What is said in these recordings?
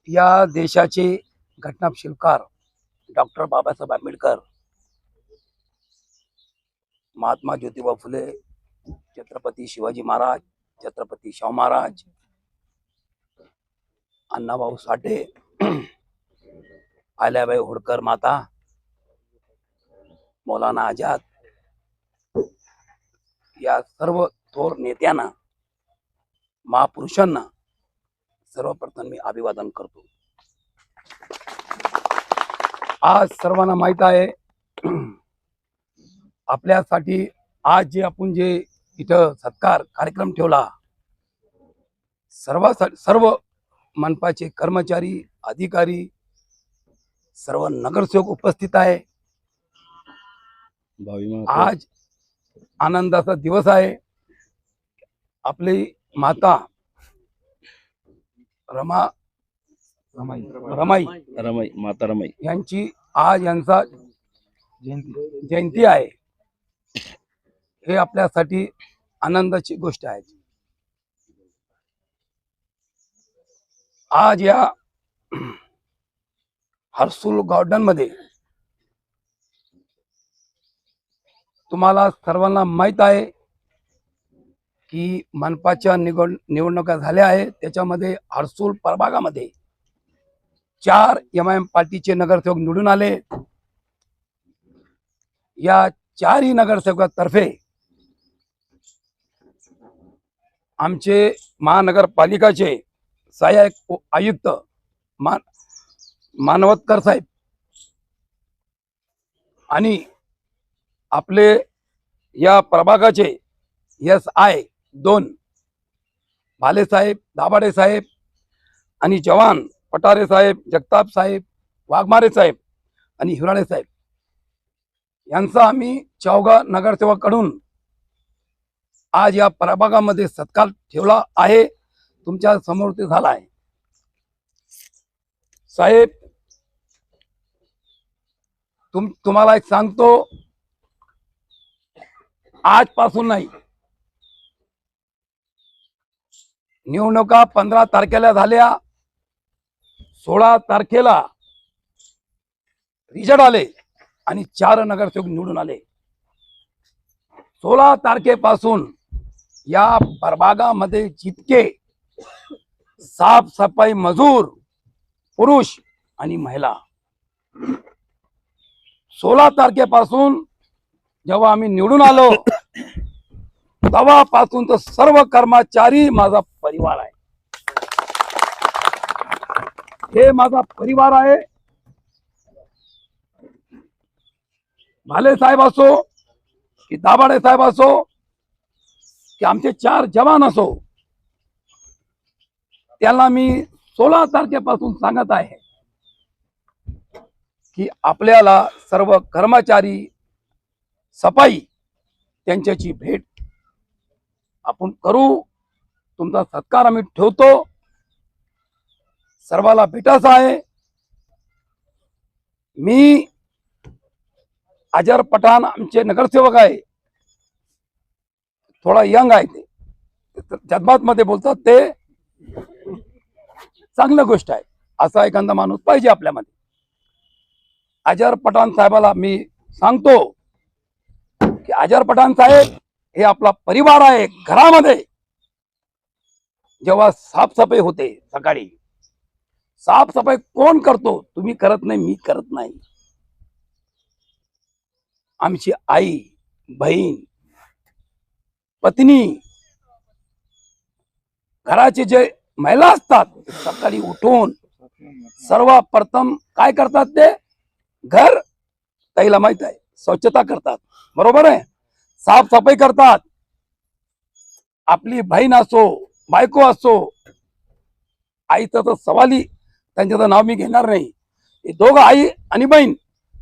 या देशाचे घटनाशिल्पकार डॉक्टर बाबासाहेब आंबेडकर, महात्मा ज्योतिबा फुले, छत्रपती शिवाजी महाराज, छत्रपती शाहू महाराज, अण्णाभाऊ साठे, आल्याबाई होळकर माता, मौलाना आझाद, या सर्व थोर नेत्यांना, महापुरुषांना सर्वप्रथम मी अभिवादन करतो। आज सर्वांना माहित आहे आपल्यासाठी आज जे आपण जे इथं सत्कार कार्यक्रम ठेवला, सर्व मनपाचे कर्मचारी, अधिकारी, सर्व नगरसेवक उपस्थित आहे। आज आनंदाचा दिवस आहे। आपली माता रमाई यांची आज यांचा जयंती आहे। हे आपल्यासाठी आनंदाची गोष्ट आहे। आज या हर्सुल गार्डन मध्ये तुम्हाला सर्वांना माहित आहे की मनपाच्या निवडणुका झाल्या आहेत। त्याच्यामध्ये हर्सुल प्रभागामध्ये 4 MIM पार्टीचे नगरसेवक निवडून आले। या 4ही नगरसेवकातर्फे आमचे महानगरपालिकाचे सहाय्यक आयुक्त मानवतकर साहेब आणि आपले या प्रभागाचे SI 2 भाले साहेब, दाभाडे साहेब आणि जवान पटारे साहेब, जगताप साहेब, वाघमारे साहेब आणि हिराळे साहेब यांचा आम्ही चौघा नगरसेवकांकडून आज या प्रभागामध्ये सत्कार ठेवला आहे। तुमच्या समोर ते झाला आहे। साहेब, तुम्हाला एक सांगतो, आजपासून नाही, निवडणुका 15 तारखेला झाल्या, 16 तारखेला रिझल्ट आले आणि 4 नगरसेवक निवडून आले। 16 तारखेपासून या प्रभागामध्ये जितके साफसफाई मजूर पुरुष आणि महिला, 16 तारखेपासून जेव्हा आम्ही निवडून आलो तेव्हापासून तर सर्व कर्मचारी माझा परिवार आहे। हे माझा परिवार आहे। भाले साहेब असो की दाभाडे साहेब असो की आमचे 4 जवान असो, त्याला मी 16 तारखेपासून सांगत आहे की आपल्याला सर्व कर्मचारी, सफाई त्यांच्याची भेट आपण करू। तुमचा सत्कार आम्ही ठेवतो। सर्वाला भेटायचं आहे। मी अजर पठाण आमचे नगरसेवक आहे, थोडा यंग आहे, ते जज्बात मध्ये बोलतात, ते चांगली गोष्ट आहे। असा एखादा माणूस पाहिजे आपल्यामध्ये। अजर पठाण साहेबाला मी सांगतो की अजर पठाण साहेब हे आपला परिवार आहे। घरामध्ये जेव्हा साफसफाई होते, सकाळी साफसफाई कोण करतो? तुम्ही करत नाही, मी करत नाही। आमची आई, बहीण, पत्नी, घराचे जे महिला असतात, सकाळी उठून सर्वप्रथम काय करतात? ते घर, ताईला माहित आहे, स्वच्छता करतात, बरोबर आहे, साफसफाई करतात। आपली बहीण असो, बायको असो, आईचं तर सवाली, त्यांचं नाव मी घेणार नाही। हे दोघं, आई आणि बहीण,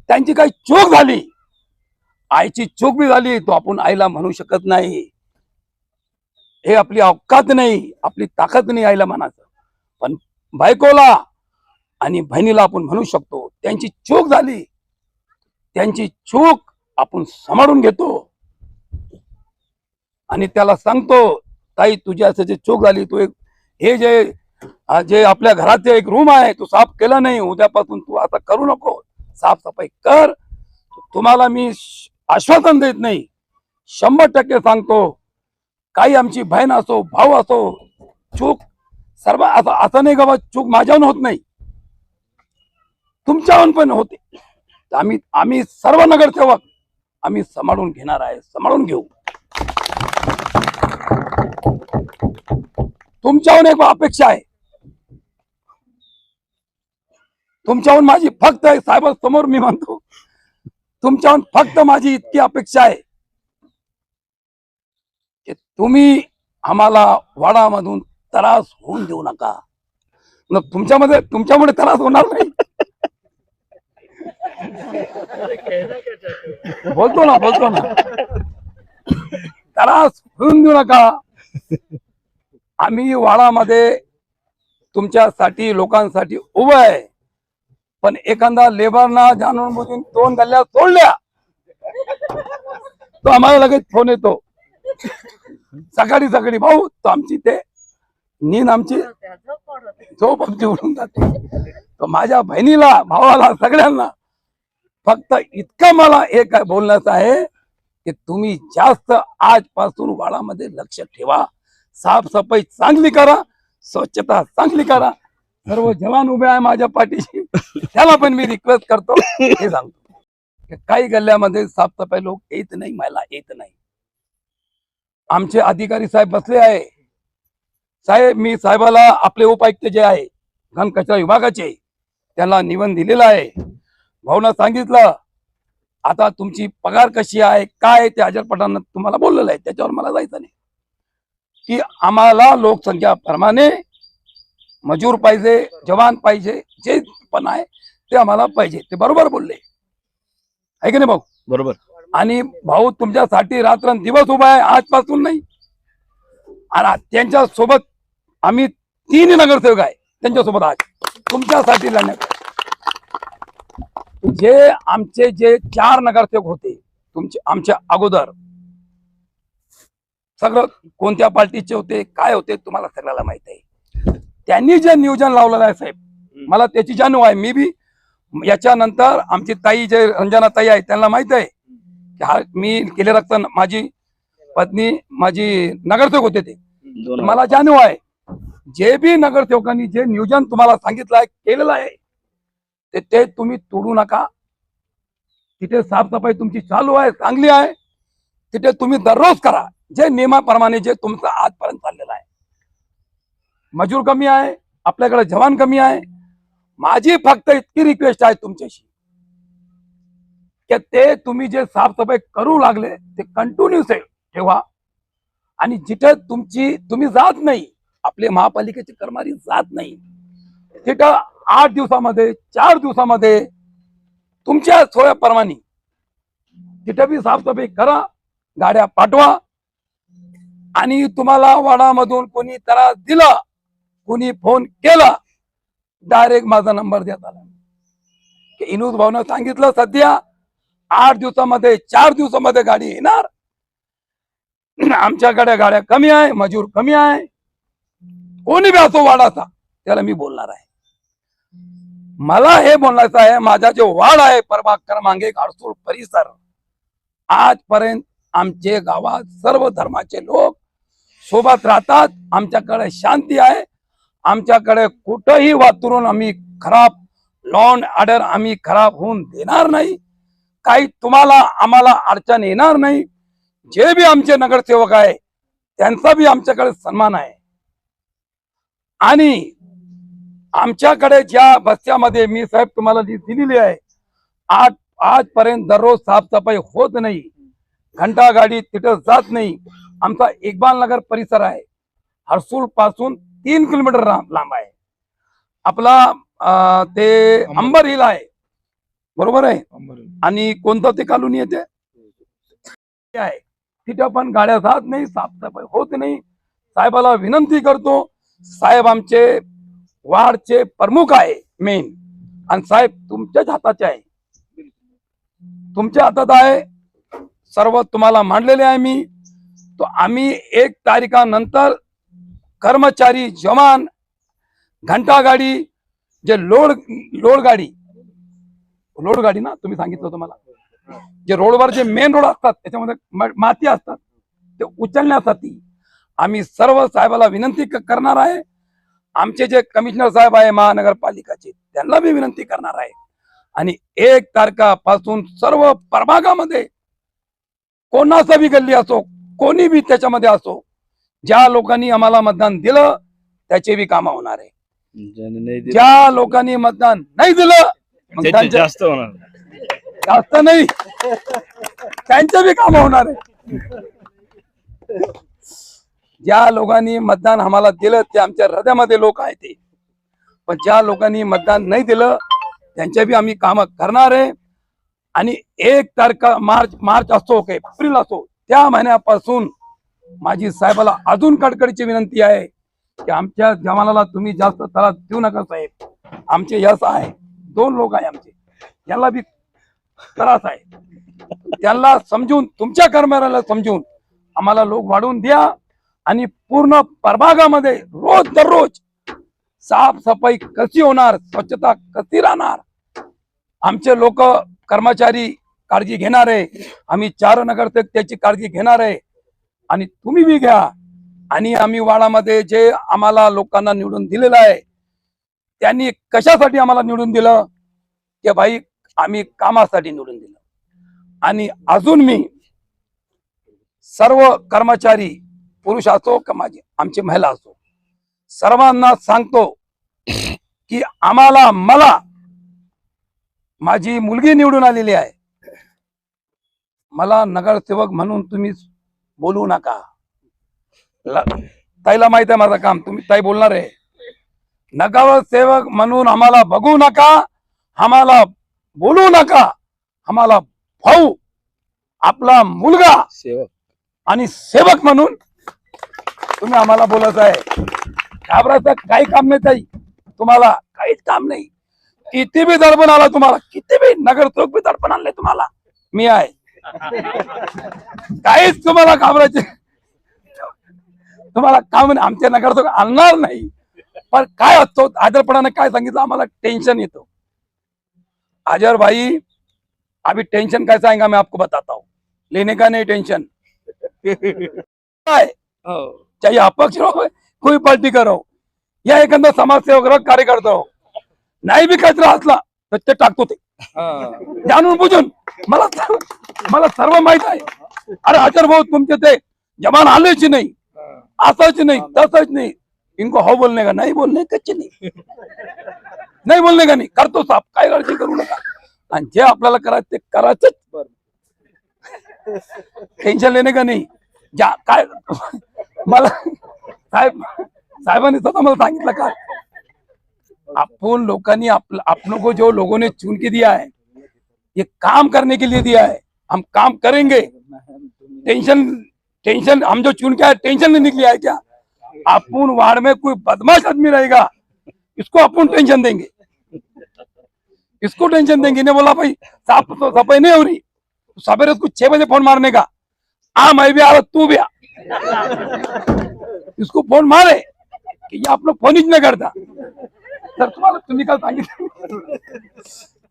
त्यांची काही चूक झाली, आईची चूक बी झाली, तो आपण आईला म्हणू शकत नाही। हे आपली औकात नाही, आपली ताकद नाही आईला म्हणायचं। पण बायकोला आणि बहिणीला आपण म्हणू शकतो। त्यांची चूक झाली, त्यांची चूक आपण सांभाळून घेतो आणि त्याला सांगतो, ताई तुझी असं जे चूक झाली, तू हे जे जे आपल्या घराचे एक रूम आहे तू साफ केला नाही, उद्यापासून तू आता करू नको, साफसफाई कर. तुम्हाला मी आश्वासन देत नाही, 100% सांगतो. काही आमची बहीण असो भाऊ असो, चूक सर्व असं नाही का चूक माझ्याहून होत नाही, तुमच्याहून पण होते. आम्ही सर्व नगरसेवक आम्ही सांभाळून घेणार आहे, सांभाळून घेऊ. तुमच्याहून एक अपेक्षा आहे, तुमच्याहून माझी फक्त साहेबांसमोर मी म्हणतो, तुमच्याहून फक्त माझी इतकी अपेक्षा आहे की तुम्ही आम्हाला वाडामधून त्रास होऊन देऊ नका. तुमच्यामुळे त्रास होणार नाही. बोलतो ना त्रास होऊन देऊ नका. आम्ही वाडामध्ये तुमच्यासाठी लोकांसाठी उभं आहे. पण एखादा लेबरना जाणून बुजून 2 गल्ल्या सोडल्या तो आम्हाला लगेच फोन येतो सकाळी भाऊ, तो आमची ते नींद आमची झोप आमची उडून जाते. तो माझ्या बहिणीला भावाला सगळ्यांना फक्त इतकं मला एक बोलण्याचं आहे की तुम्ही जास्त आजपासून वाडामध्ये लक्ष ठेवा, साफसफाई चांगली करा, स्वच्छता चांगली करा. सर्व जवान उभे आहे माझ्या पाठीशी, त्याला पण मी रिक्वेस्ट करतो, हे सांगतो. काही गल्ल्यामध्ये साफसफाई लोक येत नाही, मला येत नाही. आमचे अधिकारी साहेब बसले आहे. साहेब, मी साहेबाला आपले उपायुक्त जे आहे घन कचरा विभागाचे त्यांना निवेदन दिलेलं आहे. भाऊना सांगितलं आता तुमची पगार कशी आहे काय ते अजर पठाण तुम्हाला बोललेलं आहे, त्याच्यावर मला जायचं नाही. की आम्हाला लोकसंख्या प्रमाणे मजूर पाहिजे, जवान पाहिजे, जे पण आहे ते आम्हाला पाहिजे. ते बरोबर बोलले आहे की नाही भाऊ? बरोबर. आणि भाऊ तुमच्यासाठी रात्रंदिवस उभा आहे, आजपासून नाही. आणि त्यांच्या सोबत आम्ही 3 नगरसेवक आहे, त्यांच्यासोबत आज तुमच्यासाठी लढण्यात. जे 4 नगरसेवक होते तुमचे आमच्या अगोदर, सगळं कोणत्या पार्टीचे होते काय होते तुम्हाला सगळ्याला माहित आहे. त्यांनी जे नियोजन लावलेलं आहे साहेब, मला त्याची जाणीव आहे. मी बी याच्यानंतर आमची ताई जे रंजना ताई आहे त्यांना माहित आहे की हा मी केले रक्त, माझी पत्नी माझी नगरसेवक होते, ते मला जाणीव आहे. जे बी नगरसेवकांनी जे नियोजन तुम्हाला सांगितलं आहे केलेलं आहे ते तुम्ही तोडू नका. तिथे साफसफाई तुमची चालू आहे, चांगली आहे, तिथे तुम्ही दररोज करा जे नियमाप्रमाणे जे तुमचं आजपर्यंत चाललेलं आहे. मजूर कमी आहे, आपल्याकडे जवान कमी आहे. माझी फक्त इतकी रिक्वेस्ट आहे तुमच्याशी की ते तुम्ही जे साफसफाई करू लागले ते कंटिन्यू ठेवा. आणि जिथे तुम्ही जात नाही, आपले महापालिकेचे कर्मचारी जात नाही, तिथं 8 दिवसामध्ये 4 दिवसामध्ये तुमच्या सोयाप्रमाणे तिथे बी साफसफाई करा, गाड्या पाठवा. आणि तुम्हाला वाडामधून कोणी त्रास दिला, कोणी फोन केला, डायरेक्ट माझा नंबर देत आला की इनूस भाऊनं सांगितलं सध्या 8 दिवसामध्ये 4 दिवसामध्ये गाडी येणार. आमच्याकडे गाड्या कमी आहे, मजूर कमी आहे, कोणी बी असो वाडाचा त्याला मी बोलणार आहे. मला हे बोलायचं आहे, माझा जो वाड आहे प्रभाग क्रमांक 1 हर्सूल परिसर, आजपर्यंत आमचे गावात सर्व धर्माचे लोक सोबत राहतात. आमच्याकडे शांती आहे, आमच्याकडे कुठेही वातरून आम्ही खराब लॉ अँड ऑर्डर आम्ही खराब होऊन देणार नाही. काही तुम्हाला आम्हाला अडचण येणार नाही. जे बी आमचे नगरसेवक आहे त्यांचा बी आमच्याकडे सन्मान आहे. आणि आमच्याकडे ज्या बस्त्यामध्ये मी साहेब तुम्हाला दिलेली आहे, आजपर्यंत दररोज साफसफाई होत नाही, घंटा गाडी तिथं जात नाही. आमचा इक्बाल नगर परिसर आहे, हर्सूल पासून 3 किलोमीटर लांब आहे. आपला ते अंबर हिल आहे, बरोबर आहे. आणि कोणतं ते कॉलोनी येते आहे, तिथं पण गाड्या जात नाही, साफसफाई होत नाही. साहेबाला विनंती करतो, साहेब आमचे वार्डचे प्रमुख आहे मेन, आणि साहेब तुमच्याच हाताचे आहे, तुमच्या हातात आहे. सर्व तुम्हाला मांडलेले आहे मी. तो आम्ही 1 तारखेनंतर कर्मचारी जवान घंटा गाडी, जे लोड गाडी ना, तुम्ही सांगितलं होतं मला, जे रोडवर जे मेन रोड असतात त्याच्यामध्ये माती असतात ते उचलण्यासाठी आम्ही सर्व साहेबाला विनंती करणार आहे. आमचे जे कमिशनर साहेब आहे महानगरपालिकाचे त्यांना मी विनंती करणार आहे. आणि 1 तारखापासून सर्व प्रभागामध्ये कोणाचा बी गल्ली असो, कोणी बी त्याच्यामध्ये असो, ज्या लोकांनी आम्हाला मतदान दिलं त्याचे बी कामं होणार आहे. ज्या लोकांनी मतदान नाही दिलं जास्त होणार, जास्त नाही, त्यांचे बी कामं होणार आहे. ज्या लोकांनी मतदान आम्हाला दिलं ते आमच्या हृदयामध्ये लोक आहेत ते, पण ज्या लोकांनी मतदान नाही दिलं त्यांच्या बी आम्ही कामं करणार आहे. आणि 1 तारखा मार्च असो की एप्रिल असो, त्या महिन्यापासून माझी साहेबाला अजून कडकडीची विनंती आहे की आमच्या जवानाला तुम्ही जास्त त्रास देऊ नका साहेब. आमचे यश आहे, 2 लोक आहे आमचे, याला बी त्रास आहे, त्यांना समजून, तुमच्या कर्मचाऱ्याला समजून आम्हाला लोक वाढवून द्या. आणि पूर्ण प्रभागामध्ये रोज दररोज साफसफाई कशी होणार, स्वच्छता कशी राहणार, आमचे लोक कर्मचारी काळजी घेणार आहे. आम्ही 4 नगरसेवक त्याची काळजी घेणार आहे आणि तुम्ही बी घ्या. आणि आम्ही वाडामध्ये जे आम्हाला लोकांना निवडून दिलेलं आहे त्यांनी कशासाठी आम्हाला निवडून दिलं की भाई आम्ही कामासाठी निवडून दिलं. आणि अजून मी सर्व कर्मचारी, पुरुष असो का आमची महिला असो, सर्वांना सांगतो की मला माझी मुलगी निवडून आलेली आहे, मला नगरसेवक म्हणून तुम्ही बोलू नका. ताईला माहित आहे माझं काम, तुम्ही ताई बोलणार आहे. नगरसेवक म्हणून आम्हाला बघू नका, आम्हाला बोलू नका. आम्हाला भाऊ, आपला मुलगा सेवक आणि सेवक म्हणून तुम्ही आम्हाला बोलत आहे. घाबरायचं काही काम नाही ताई, तुम्हाला काहीच काम नाही. किती बी दडपण आला तुम्हाला, किती बी नगरसेवक बी दडपण आणले तुम्हाला, मी आहे. काहीच तुम्हाला घाबरायचे, तुम्हाला काम नाही. आमच्या नगरसेवक आणणार नाही. पण काय असतो आदरपणाने काय सांगितलं आम्हाला, टेंशन येतो. अजर भाई अभी टेंशन कैसा आएगा मैं आपको बताता हूँ, लेने का नहीं टेंशन. चाहे अपक्ष रहो कोई पार्टी करो या एखादा समाजसेवक रहो, कार्यकर्ता हो, नाही बी कचरा असला तर ते टाकतो ते जाणून बुजून. मला सर्व माहित आहे. अरे अजर भाऊ तुमचे ते जवान आलेच नाही, असंच नाही तसंच नाही. इनको हो बोलने का नहीं, बोलने कच्चे नहीं बोलने का नहीं, करतो साफ, काय काळजी करू नका. आणि जे आपल्याला करायचं ते करायचंच, टेन्शन लेणे का नाही. काय मला साहेबांनी स्वतः मला सांगितलं का, अपन लोगों अपनों को जो लोगों ने चुन के दिया है, ये काम करने के लिए दिया है, हम काम करेंगे. टेंशन हम जो चुन के आए टेंशन नहीं निकली है क्या. अपन वार्ड में कोई बदमाश आदमी रहेगा, इसको अपन टेंशन देंगे, इसको टेंशन देंगे. ने बोला भाई साफ तो सफाई नहीं हो रही, सवेरे उसको 6 बजे फोन मारने का, मैं भी आ रहा तू भी आ. इसको फोन मारे की ये आप लोग फोन ही नाही करता. तर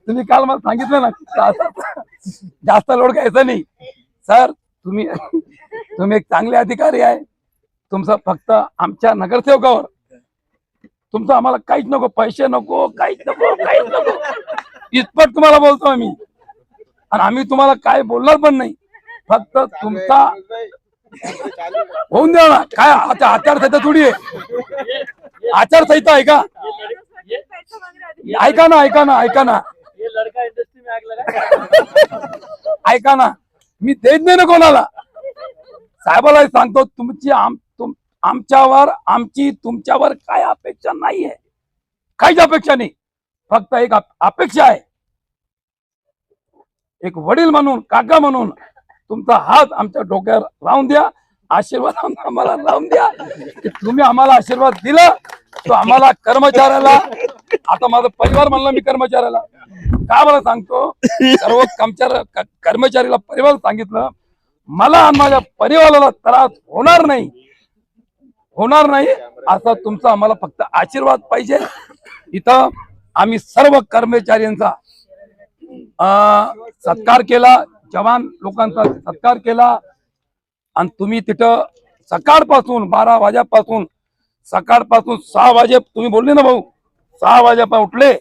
तुम्ही काल मला सांगितलं ना जास्त लोड घ्यायचा नाही सर. तुम्ही एक चांगले अधिकारी आहे. तुमचं फक्त आमच्या नगरसेवकावर तुमचं आम्हाला काहीच नको, पैसे नको, काहीच नको, काहीच नको. इतपत तुम्हाला बोलतो आम्ही. आणि आम्ही तुम्हाला काय बोलणार पण नाही. फक्त तुमचा होऊन द्या ना. काय आचारसंहिता थोडी आहे, आचारसंहिता आहे का. ऐका ना ऐका ना, मी देत नाही ना कोणाला. साहेबाला सांगतो आमची तुमच्यावर काय अपेक्षा नाहीये, काहीच अपेक्षा नाही. फक्त एक अपेक्षा आहे, एक वडील म्हणून, काका म्हणून तुमचा हात आमच्या डोक्यावर लावून द्या, आशीर्वाद आम्हाला लावून द्या. तुम्ही आम्हाला आशीर्वाद दिला तो आम्हाला कर्मचाऱ्याला, आता माझा परिवार म्हणला मी कर्मचाऱ्याला का मला सांगतो, सर्व कर्मचारीला परिवार सांगितलं, मला आणि माझ्या परिवाराला त्रास होणार नाही. होणार नाही असा तुमचा आम्हाला फक्त आशीर्वाद पाहिजे. इथं आम्ही सर्व कर्मचाऱ्यांचा सत्कार केला, जवान लोकांचा सत्कार केला आणि तुम्ही तिथं सकाळपासून 12 वाजेपासून 6 वाजे तुम्ही बोलले ना भाऊ, 6 वाजेपासून उठले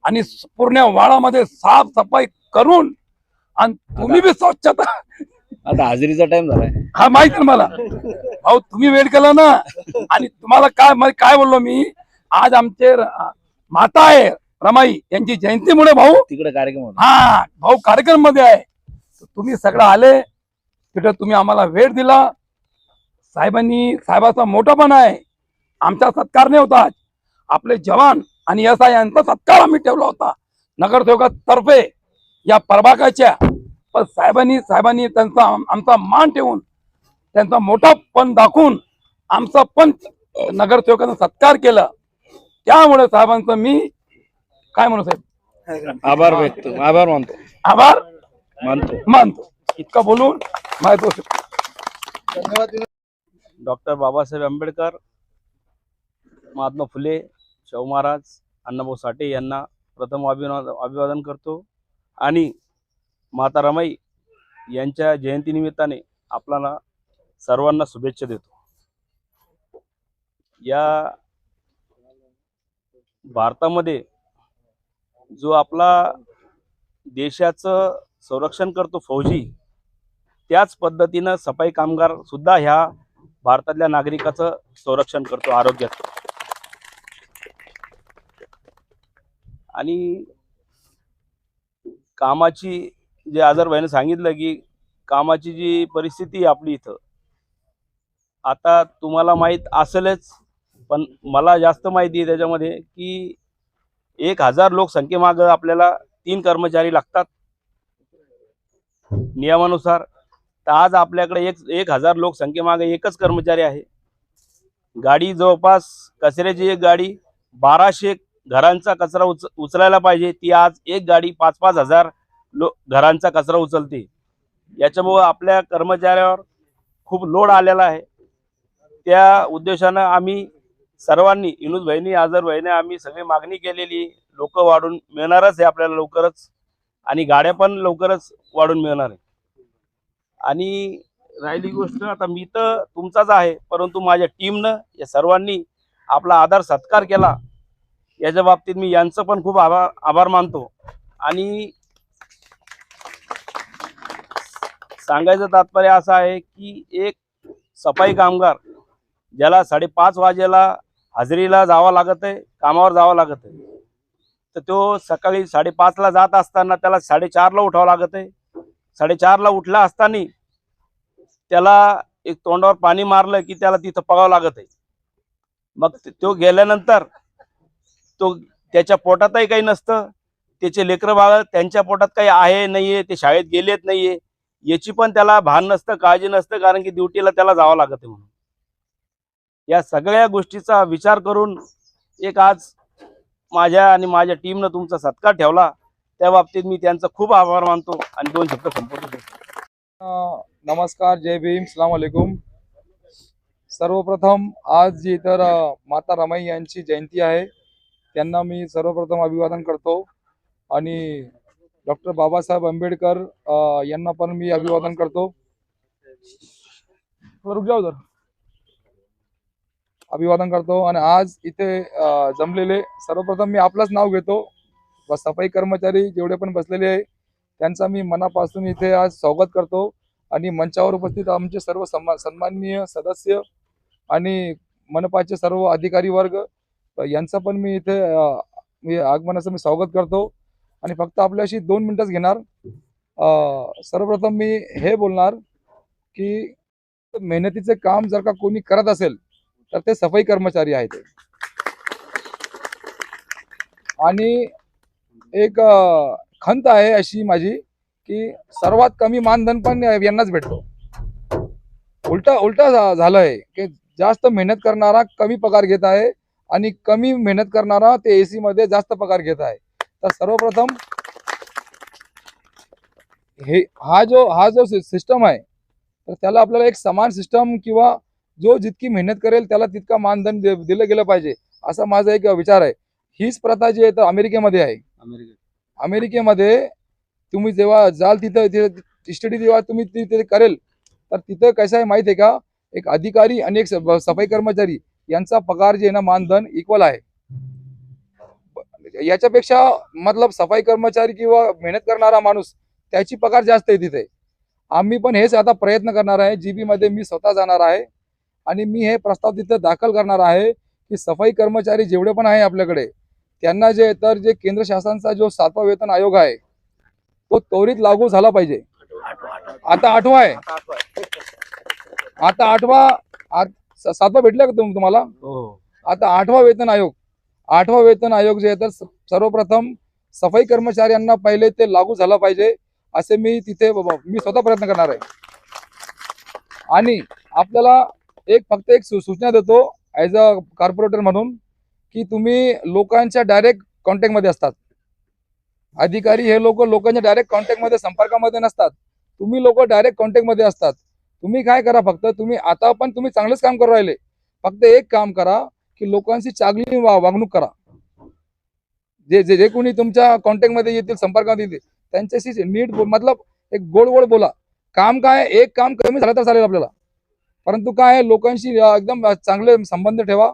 आणि पूर्ण वाडामध्ये साफसफाई करून आणि तुम्ही बी स्वच्छता. आता हाजरीचा टाइम झालाय. हा माहिती ना मला भाऊ, तुम्ही वेळ केला ना. आणि तुम्हाला काय बोललो मी, आज आमचे माता आहे रमाई यांची जयंतीमुळे भाऊ तिकडे कार्यक्रम होता. हा भाऊ कार्यक्रम मध्ये आहे. तुम्ही सगळं आले तिथे, तुम्ही आम्हाला वेळ दिला. साहेबाचा मोठापणा आहे. आमचा सत्कार नाही होता, आपले जवान आणि SI यांचा सत्कार आम्ही ठेवला होता नगरसेवकातर्फे या प्रभागाच्या. पण साहेबांनी त्यांचा आमचा मान ठेवून त्यांचा मोठापण दाखवून आमचा पण नगरसेवकांचा सत्कार केला. त्यामुळे साहेबांचं मी काय म्हणू साहेब, आभार मानतो. आभार मानतो. इतका बोलून माझा धन्यवाद. डॉक्टर बाबासाहेब आंबेडकर, महात्मा फुले, शाहू महाराज, अण्णाभाऊ साठे यांना प्रथम अभिवादन करतो आणि माता रमाई यांच्या जयंतीनिमित्ताने आपल्याला सर्वांना शुभेच्छा देतो. या भारतामध्ये जो आपला देशाचं संरक्षण करतो फौजी, त्याच पद्धतीनं सफाई कामगार सुद्धा ह्या भारतातल्या नागरिकाचं संरक्षण करतो आरोग्याचं. आणि कामाची जे आझर भाईने सांगितलं की कामाची जी परिस्थिती आहे आपली इथं, आता तुम्हाला माहीत असेलच, पण मला जास्त माहिती आहे त्याच्यामध्ये की 1000 लोकसंख्येमागं आपल्याला 3 कर्मचारी लागतात नियमानुसार. तर आज आपल्याकडे 1000 लोकसंख्येमागे एकच कर्मचारी आहे. गाडी जवळपास कचऱ्याची एक गाडी 1200 घरांचा कचरा उचलायला पाहिजे, ती आज एक गाडी 5-5 हजार घरांचा कचरा उचलते. याच्यामुळं आपल्या कर्मचाऱ्यावर खूप लोड आलेला आहे. त्या उद्देशानं आम्ही सर्वांनी, युनुस भाईनी, आझर भाईने, आम्ही सगळी मागणी केलेली. लोक वाढून मिळणारच आहे आपल्याला लवकरच, आणि गाड्या पण लवकरच वाढून मिळणार आहे. आणि राहिली गोष्ट, आता मी तर तुमचाच आहे, परंतु माझ्या टीमनं या सर्वांनी आपला आदर सत्कार केला, याच्या बाबतीत मी यांचं पण खूप आभार मानतो. आणि सांगायचं तात्पर्य असं आहे की एक सफाई कामगार ज्याला 5:30 वाजेला हजेरीला जावं लागत आहे, कामावर जावं लागत आहे, तर तो सकाळी 5:30ला जात असताना त्याला 4:30ला उठावं लागत आहे. 4:30ला उठला असताना त्याला एक तोंडावर पाणी मारलं की त्याला तिथं पगावं लागत आहे. मग तो गेल्यानंतर त्याच्या पोटातही काही नसतं, त्याचे लेकरं बाळ त्यांच्या पोटात काही आहे नाहीये, ते शाळेत गेलेत नाहीये याची पण त्याला भान नसतं, काळजी नसतं, कारण की ड्युटीला त्याला जावं लागत आहे म्हणून. या सगळ्या गोष्टीचा विचार करून एक आज माझ्या आणि माझ्या टीमनं तुमचा सत्कार ठेवला, त्या बाबतीत मी त्यांचा खूप आभार मानतो आणि 2 शब्द संपवतो. नमस्कार, जय भीम, सलाम अलैकुम. सर्वप्रथम आज जी तर माता रमाई यांची जयंती आहे, त्यांना मी सर्वप्रथम अभिवादन करतो. आणि डॉक्टर बाबासाहेब आंबेडकर यांना पण मी अभिवादन करतो. रुक जाऊ जर अभिवादन करतो. आणि आज इथे जमलेले सर्वप्रथम मी आपलंच नाव घेतो, सफाई कर्मचारी जेवढे पण बसलेले आहे त्यांचा मी मनापासून इथे आज स्वागत करतो. आणि मंचावर उपस्थित आमचे सर्व सन्माननीय सदस्य आणि मनपाचे सर्व अधिकारी वर्ग यांचा पण मी इथे आगमनाचं मी स्वागत करतो. आणि फक्त आपल्याशी 2 मिनिटच घेणार. सर्वप्रथम मी हे बोलणार की मेहनतीचे काम जर का कोणी करत असेल तर ते सफाई कर्मचारी आहेत. आणि एक खंत आहे अशी माझी की सर्वात कमी मानधन पण यांनाच भेटतो. उलटा झालंय की जास्त मेहनत करणारा कमी पगार घेत आहे आणि कमी मेहनत करणारा ते AC मध्ये जास्त पगार घेत आहे. तर सर्वप्रथम हा जो सिस्टम आहे, तर त्याला आपल्याला एक समान सिस्टम किंवा जो जितकी मेहनत करेल त्याला तितका मानधन दिलं गेलं पाहिजे, असा माझा एक विचार आहे. हीच प्रथा जी आहे तर अमेरिकेमध्ये आहे. अमेरिकेमध्ये तुम्ही जेव्हा जाल तिथं स्टडी जेव्हा तुम्ही तिथे करेल तर तिथं कसं आहे माहिती आहे का, एक अधिकारी आणि एक सफाई कर्मचारी यांचा पगार जे आहे ना, मानधन इक्वल आहे. याच्यापेक्षा मतलब सफाई कर्मचारी किंवा मेहनत करणारा माणूस त्याची पगार जास्त आहे तिथे. आम्ही पण हेच आता प्रयत्न करणार आहे. जीबी मध्ये मी स्वतः जाणार आहे आणि मी हे प्रस्ताव तिथे दाखल करणार आहे की सफाई कर्मचारी जेवढे पण आहे आपल्याकडे त्यांना जे तर जे केंद्र शासनाचा जो 7वा वेतन आयोग आहे तो त्वरित लागू झाला पाहिजे. आता 8वा आहे, आता 7वा भेटला का तुम्हाला? आता 8वा वेतन आयोग जे आहे तर सर्वप्रथम सफाई कर्मचाऱ्यांना पहिले ते लागू झालं पाहिजे असे मी स्वतः प्रयत्न करणार आहे. आणि आपल्याला फक्त एक सूचना देतो ॲज अ कॉर्पोरेटर म्हणून की तुम्ही लोकांच्या डायरेक्ट कॉन्टॅक्टमध्ये असतात. अधिकारी हे लोकांच्या डायरेक्ट कॉन्टॅक्टमध्ये संपर्कामध्ये नसतात. तुम्ही लोक डायरेक्ट कॉन्टॅक्टमध्ये असतात. तुम्ही काय करा, फक्त तुम्ही आता पण तुम्ही चांगलंच काम करू राहिले, फक्त एक काम करा की लोकांची चांगली वागणूक करा. जे कोणी तुमच्या कॉन्टॅक्टमध्ये येतील, संपर्कात येतील, त्यांच्याशी नीट मतलब एक गोड बोला. काम काय, एक काम कमी झालं तर चालेल आपल्याला, परंतु काय लोकांशी एकदम चांगले संबंध ठेवा.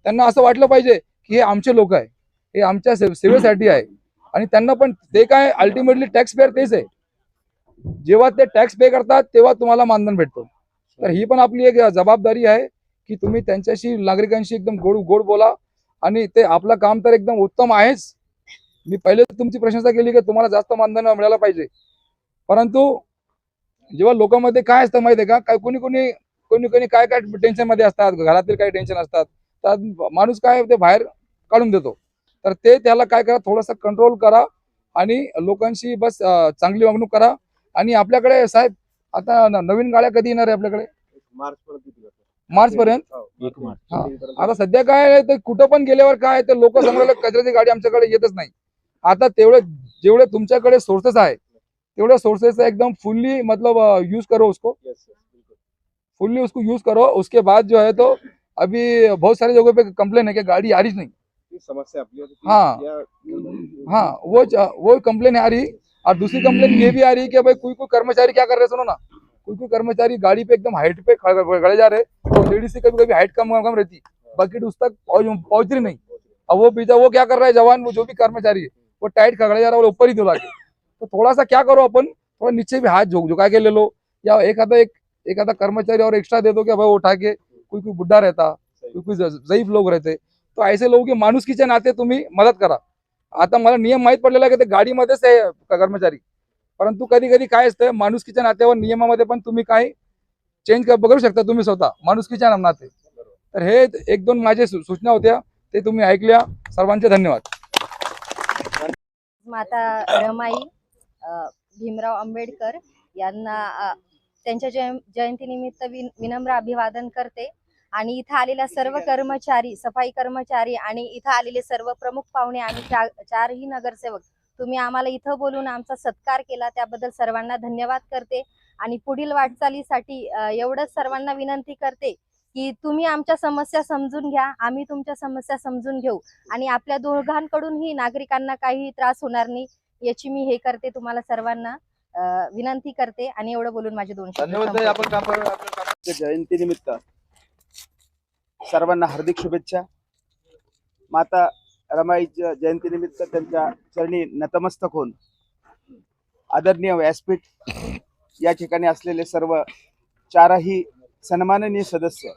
त्यांना असं वाटलं पाहिजे की हे आमचे लोक आहे, हे आमच्या सेवेसाठी आहे. आणि त्यांना पण ते काय अल्टिमेटली टॅक्स पेअर तेच आहे. जेव्हा ते टॅक्स पे करतात तेव्हा तुम्हाला मानधन भेटतो. तर ही पण आपली एक जबाबदारी आहे की तुम्ही त्यांच्याशी नागरिकांशी एकदम गोड बोला. आणि ते आपलं काम तर एकदम उत्तम आहेच. मी पहिले तुमची प्रशंसा केली की तुम्हाला जास्त मानधन मिळायला पाहिजे, परंतु जेव्हा लोकांमध्ये काय असतं माहिती आहे का, काय कोणी काय टेन्शन मध्ये असतात, घरातील काही टेन्शन असतात, तर माणूस काय ते बाहेर काढून देतो. तर त्याला काय करा, थोडंसं कंट्रोल करा आणि लोकांशी बस चांगली वागणूक करा. आणि आपल्याकडे साहेब आता नवीन गाड्या कधी येणार आहे आपल्याकडे? मार्च पर्यंत. हा, आता सध्या काय आहे, ते कुठं पण गेल्यावर काय ते लोक सांगायला कचऱ्याची गाडी आमच्याकडे येतच नाही. आता जेवढे तुमच्याकडे सोर्सेस आहे तेवढे सोर्सेस एकदम फुल्ली मतलब यूज करो उसको, फुल्ली उसको यूज करो. उसके बाद जो है तो अभी बहुत सारी जगहों पे कंप्लेन है कि गाड़ी आ रही नहीं. समस्या अपनी है तो हाँ वो कंप्लेन आ रही. और दूसरी कंप्लेन ये भी आ रही कि भाई कोई कर्मचारी क्या कर रहे हैं, सुनो ना, कोई कर्मचारी गाड़ी पे एकदम हाइट पे खड़े जा रहे, तो लेडीज की कभी हाइट कम रहती, बकेट उस तक पहुंच रही नहीं. अब वो क्या कर रहा है जवान, वो जो भी कर्मचारी है वो टाइट खड़े जा रहा है, वो ऊपर ही धुला के. तो थोड़ा सा क्या करो अपन, थोड़ा नीचे भी हाथ झुका के ले लो, या एक आधा कर्मचारी और एक्स्ट्रा दे दो कि भाई वो उठा के, कोई बुढ़ा रहता, कोई ज़ईफ लोग रहते, तो ऐसे लोगों की माणुसकीच्या नाते तुम्ही मदत करा. आता मला नियम माहित पडलेला आहे की ते गाडीमध्येच आहे कर्मचारी, परंतु कधी काय असतं माणुसकीच्या नात्यावर नियमामध्ये पण तुम्ही काय चेंज करू शकता तुम्ही स्वतः माणुसकीच्या नाते. तर हे 1-2 माझे सूचना होत्या, ते तुम्ही ऐकल्या. सर्वांचे धन्यवाद. माता रमाई भीमराव आंबेडकर यांना त्यांच्या जयंतीनिमित्त विनम्र अभिवादन करते. आणि इथं आलेल्या सर्व कर्मचारी, सफाई कर्मचारी आणि इथं आलेले सर्व प्रमुख पाहुणे, आम्ही चारही नगरसेवक, तुम्ही आम्हाला इथं बोलून आमचा सत्कार केला त्याबद्दल सर्वांना धन्यवाद करते. आणि पुढील वाटचालीसाठी एवढंच सर्वांना विनंती करते की तुम्ही आमच्या समस्या समजून घ्या, आम्ही तुमच्या समस्या समजून घेऊ, आणि आपल्या दोघांकडूनही नागरिकांना काही त्रास होणार नाही याची मी हे करते, तुम्हाला सर्वांना विनंती करते. आणि एवढं बोलून माझे 2 शब्द संपवते. जयंतीनिमित्त सर्वांना हार्दिक शुभेच्छा. माता रमाईच्या जयंतीनिमित्त त्यांच्या चरणी नतमस्तक होऊन आदरणीय व्यासपीठ या ठिकाणी असलेले सर्व 4ही सन्माननीय सदस्य,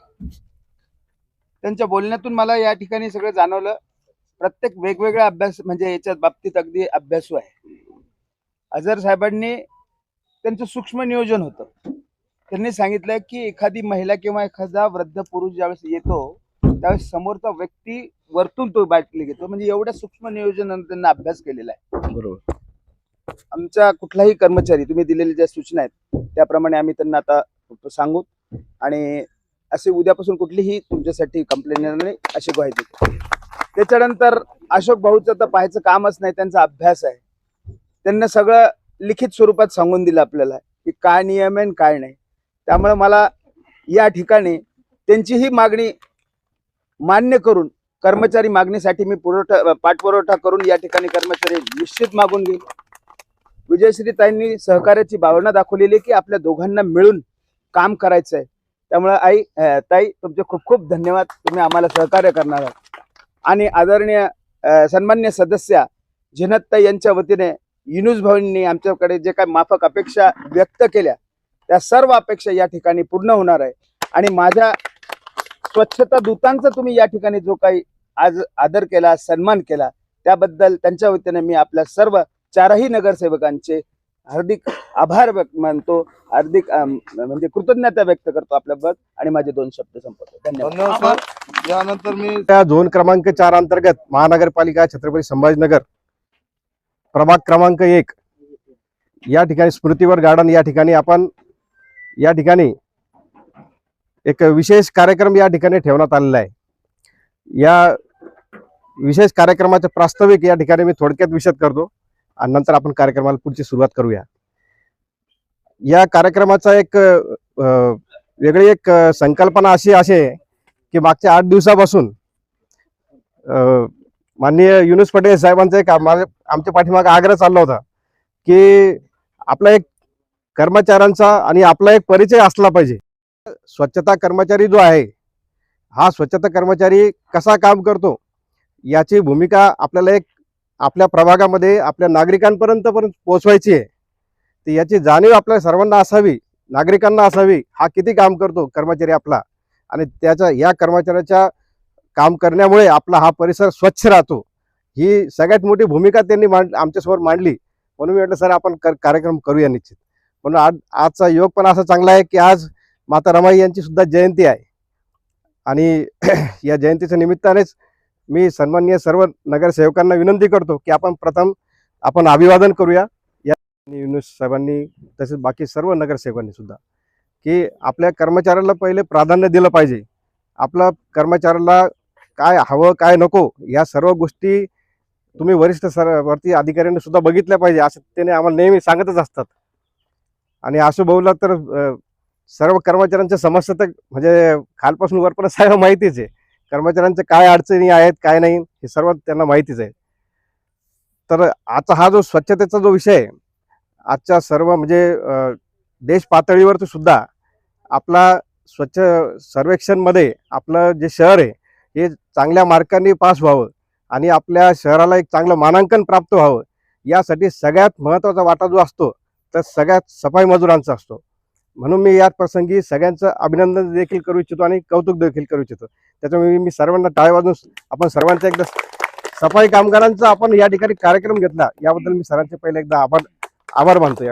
त्यांच्या बोलण्यातून मला या ठिकाणी सगळं जाणवलं. प्रत्येक वेगवेगळा अभ्यास म्हणजे याच्या बाबतीत अगदी अभ्यासू आहे. अझर साहेबांनी त्यांचं सूक्ष्म नियोजन होतं. त्यांनी सांगितलं की एखादी महिला किंवा एखादा वृद्ध पुरुष ज्यावेळेस येतो त्यावेळेस समोरचा व्यक्ती वरतून तो बाटली घेतो. म्हणजे एवढ्या सूक्ष्म नियोजनाने त्यांना अभ्यास केलेला आहे. बरोबर. आमचा कुठलाही कर्मचारी तुम्ही दिलेल्या ज्या सूचना आहेत त्याप्रमाणे आम्ही त्यांना आता सांगू, आणि असे उद्यापासून कुठलीही तुमच्यासाठी कंप्लेंट येणार नाही अशी ग्वाही देतो. त्याच्यानंतर अशोक भाऊचं तर पाहायचं कामच नाही, त्यांचा अभ्यास आहे. त्यांना सगळं लिखित स्वरूपात सांगून दिलं आपल्याला की काय नियम आहे काय नाही. त्यामुळे मला या ठिकाणी त्यांची ही मागणी मान्य करून कर्मचारी मागणीसाठी मी पाठपुरवठा करून या ठिकाणी कर्मचारी निश्चित मागून घेईल. विजयश्रीताईंनी सहकार्याची भावना दाखवलेली की आपल्या दोघांना मिळून काम करायचंय. त्यामुळे ताई तुमचे खूप खूप धन्यवाद, तुम्ही आम्हाला सहकार्य करणार आहात. आणि आदरणीय सन्मान्य सदस्या झिनतताई यांच्या वतीने युनुस भाऊंनी आमच्याकडे जे काही माफक अपेक्षा व्यक्त केल्या त्या सर्व अपेक्षा या ठिकाणी पूर्ण होणार आहे. आणि माझ्या स्वच्छता दूतांचा तुम्ही या ठिकाणी जो काही आज आदर केला, सन्मान केला, त्याबद्दल त्यांच्या वतीने मी आपल्या सर्व 4ही नगरसेवकांचे हार्दिक आभार मानतो, हार्दिक म्हणजे कृतज्ञता व्यक्त करतो आपल्याबद्दल आणि माझे 2 शब्द संपवतो. धन्यवाद. धन्यवाद सर. यानंतर मी त्या झोन क्रमांक 4 अंतर्गत महानगरपालिका छत्रपती संभाजीनगर प्रभाग क्रमांक 1 या ठिकाणी स्मृतिवर गार्डन या ठिकाणी आपण या ठिकाणी एक विशेष कार्यक्रम या ठिकाणी ठेवण्यात आलेला आहे. या विशेष कार्यक्रमाचे प्रास्ताविक या ठिकाणी मी थोडक्यात विशद करतो आणि नंतर आपण कार्यक्रमाला पुढची सुरुवात करूया. या कार्यक्रमाचा एक वेगळी एक संकल्पना अशी आहे की मागच्या 8 दिवसापासून माननीय युनुस पटेल साहेबांचा एक आमच्या पाठीमागे आग्रह चालला होता की आपला एक कर्मचाऱ्यांचा आणि आपला एक परिचय असला पाहिजे. स्वच्छता कर्मचारी जो आहे हा स्वच्छता कर्मचारी कसा काम करतो याची भूमिका आपल्याला एक आपल्या प्रभागामध्ये आपल्या नागरिकांपर्यंत पोहोचवायची आहे. तर याची जाणीव आपल्या सर्वांना असावी, नागरिकांना असावी हा किती काम करतो कर्मचारी आपला, आणि त्याच्या या कर्मचाऱ्याच्या काम करण्यामुळे आपला हा परिसर स्वच्छ राहतो. ही सगळ्यात मोठी भूमिका त्यांनी आमच्यासमोर मांडली. म्हणून मी म्हटलं सर आपण कार्यक्रम करूया निश्चित. म्हणून आजचा योग पण असा चांगला आहे की आज माता रमाई यांची सुद्धा जयंती आहे आणि या जयंतीच्या निमित्तानेच मी सन्माननीय सर्व नगरसेवकांना विनंती करतो की आपण अभिवादन करूया. या युनुस साहेबांनी तसेच बाकी सर्व नगरसेवकांनी सुद्धा की आपल्या कर्मचाऱ्याला पहिले प्राधान्य दिलं पाहिजे. आपल्या कर्मचाऱ्याला काय हवं काय नको या सर्व गोष्टी तुम्ही वरिष्ठ वरती अधिकाऱ्यांनी सुद्धा बघितल्या पाहिजे असं त्याने आम्हाला नेहमी सांगतच असतात. आणि असं बोललं तर सर्व कर्मचाऱ्यांच्या समस्या तर म्हणजे खालपासून वरपर्यंत सर्व माहितीच आहे. कर्मचाऱ्यांच्या काय अडचणी आहेत काय नाही हे सर्व त्यांना माहितीच आहे. तर आता हा जो स्वच्छतेचा जो विषय आहे आजच्या सर्व म्हणजे देश पातळीवरती सुद्धा आपला स्वच्छ सर्वेक्षणमध्ये आपलं जे शहर आहे हे चांगल्या मार्कांनी पास व्हावं आणि आपल्या शहराला एक चांगलं मानांकन प्राप्त व्हावं यासाठी सगळ्यात महत्त्वाचा वाटा जो असतो तर सगळ्यात सफाई मजुरांचा असतो. म्हणून मी या प्रसंगी सगळ्यांचं अभिनंदन देखील करू इच्छितो आणि कौतुक देखील करू इच्छितो. त्याच्यामुळे मी सर्वांना टाळ्या वाजवून आपण सर्वांचा एकदा सफाई कामगारांचा आपण या ठिकाणी कार्यक्रम घेतला याबद्दल मी सर्वांचे पहिले एकदा आभार मानतो.